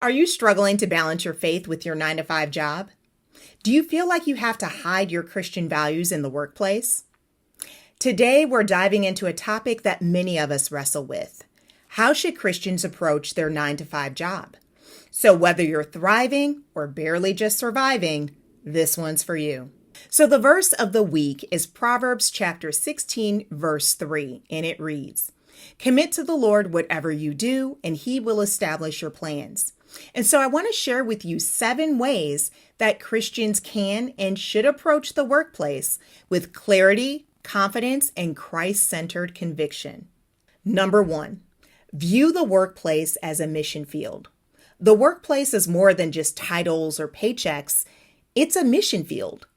Are you struggling to balance your faith with your 9 to 5 job? Do you feel like you have to hide your Christian values in the workplace? Today, we're diving into a topic that many of us wrestle with. How should Christians approach their 9 to 5 job? So whether you're thriving or barely just surviving, this one's for you. So the verse of the week is Proverbs chapter 16, verse 3, and it reads, "Commit to the Lord whatever you do, and he will establish your plans." And so I want to share with you 7 ways that Christians can and should approach the workplace with clarity, confidence, and Christ-centered conviction. Number 1, view the workplace as a mission field. The workplace is more than just titles or paychecks. It's a mission field.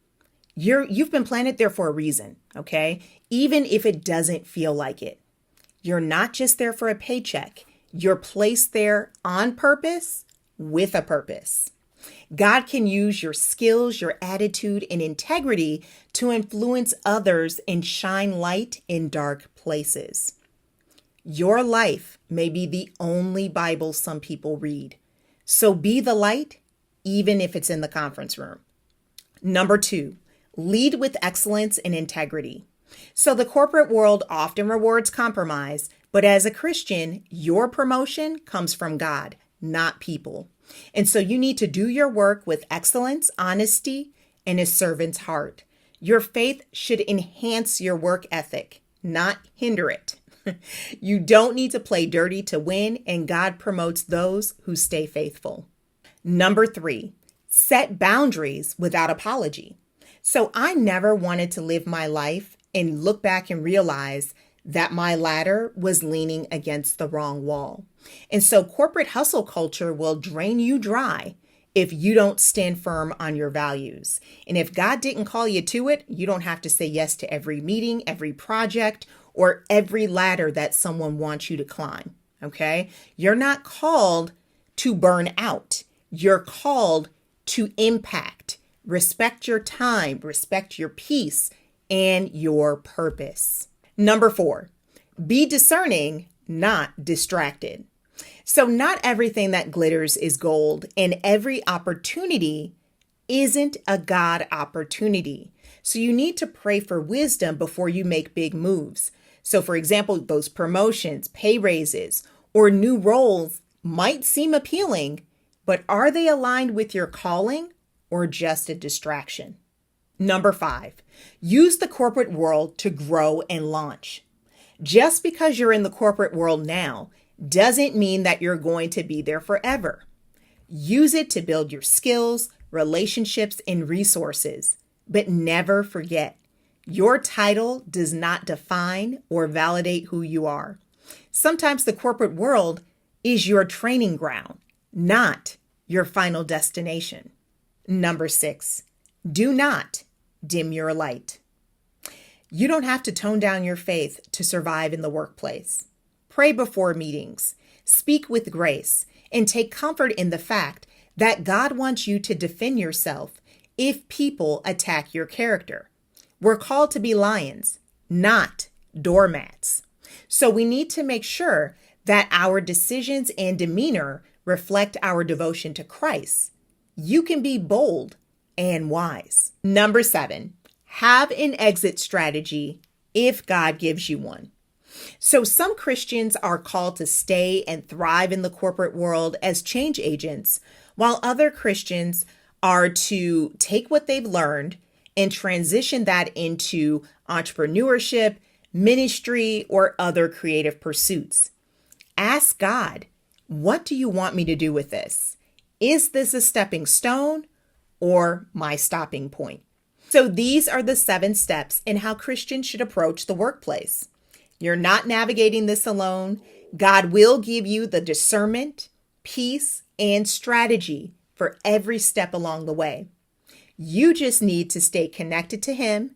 You've been planted there for a reason, okay? Even if it doesn't feel like it. You're not just there for a paycheck. You're placed there on purpose, with a purpose. God can use your skills, your attitude, and integrity to influence others and shine light in dark places. Your life may be the only Bible some people read. So be the light, even if it's in the conference room. Number 2, lead with excellence and integrity. So the corporate world often rewards compromise, but as a Christian, your promotion comes from God, not people. And so you need to do your work with excellence, honesty, and a servant's heart. Your faith should enhance your work ethic, not hinder it. You don't need to play dirty to win, and God promotes those who stay faithful. Number 3, set boundaries without apology. So I never wanted to live my life and look back and realize that my ladder was leaning against the wrong wall. And so corporate hustle culture will drain you dry if you don't stand firm on your values. And if God didn't call you to it, you don't have to say yes to every meeting, every project, or every ladder that someone wants you to climb, okay? You're not called to burn out. You're called to impact. Respect your time, respect your peace, and your purpose. Number 4, be discerning, not distracted. So not everything that glitters is gold, and every opportunity isn't a God opportunity. So you need to pray for wisdom before you make big moves. So for example, those promotions, pay raises, or new roles might seem appealing, but are they aligned with your calling or just a distraction? Number 5, use the corporate world to grow and launch. Just because you're in the corporate world now doesn't mean that you're going to be there forever. Use it to build your skills, relationships, and resources. But never forget, your title does not define or validate who you are. Sometimes the corporate world is your training ground, not your final destination. Number 6, do not dim your light. You don't have to tone down your faith to survive in the workplace. Pray before meetings, speak with grace, and take comfort in the fact that God wants you to defend yourself if people attack your character. We're called to be lions, not doormats. So we need to make sure that our decisions and demeanor reflect our devotion to Christ. You can be bold and wise. Number 7, have an exit strategy if God gives you one. So some Christians are called to stay and thrive in the corporate world as change agents, while other Christians are to take what they've learned and transition that into entrepreneurship, ministry, or other creative pursuits. Ask God, what do you want me to do with this? Is this a stepping stone or my stopping point? So these are the 7 steps in how Christians should approach the workplace. You're not navigating this alone. God will give you the discernment, peace, and strategy for every step along the way. You just need to stay connected to Him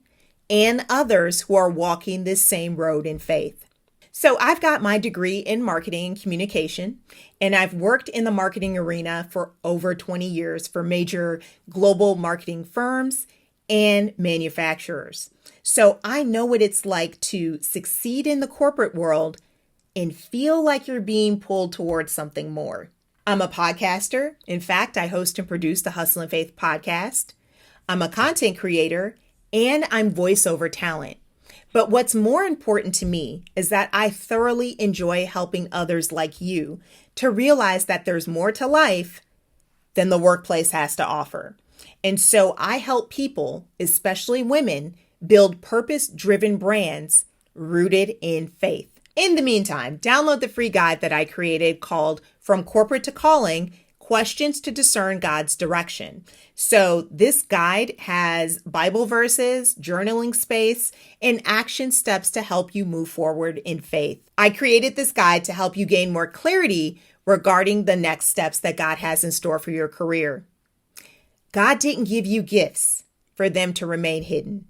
and others who are walking this same road in faith. So I've got my degree in marketing and communication, and I've worked in the marketing arena for over 20 years for major global marketing firms and manufacturers. So I know what it's like to succeed in the corporate world and feel like you're being pulled towards something more. I'm a podcaster. In fact, I host and produce the Hustle and Faith podcast. I'm a content creator, and I'm voiceover talent. But what's more important to me is that I thoroughly enjoy helping others like you to realize that there's more to life than the workplace has to offer. And so I help people, especially women, build purpose-driven brands rooted in faith. In the meantime, download the free guide that I created called From Corporate to Calling: Questions to Discern God's Direction. So this guide has Bible verses, journaling space, and action steps to help you move forward in faith. I created this guide to help you gain more clarity regarding the next steps that God has in store for your career. God didn't give you gifts for them to remain hidden.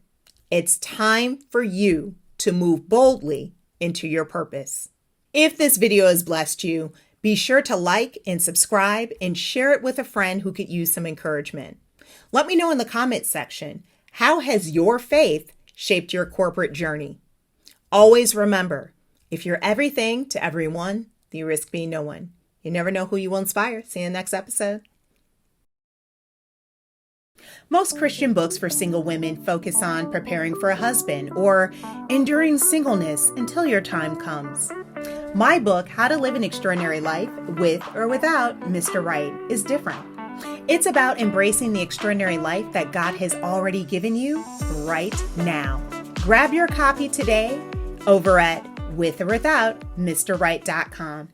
It's time for you to move boldly into your purpose. If this video has blessed you, be sure to like and subscribe and share it with a friend who could use some encouragement. Let me know in the comments section, how has your faith shaped your corporate journey? Always remember, if you're everything to everyone, then you risk being no one. You never know who you will inspire. See you in the next episode. Most Christian books for single women focus on preparing for a husband or enduring singleness until your time comes. My book, How to Live an Extraordinary Life with or Without Mr. Right, is different. It's about embracing the extraordinary life that God has already given you right now. Grab your copy today over at withorwithoutmrright.com.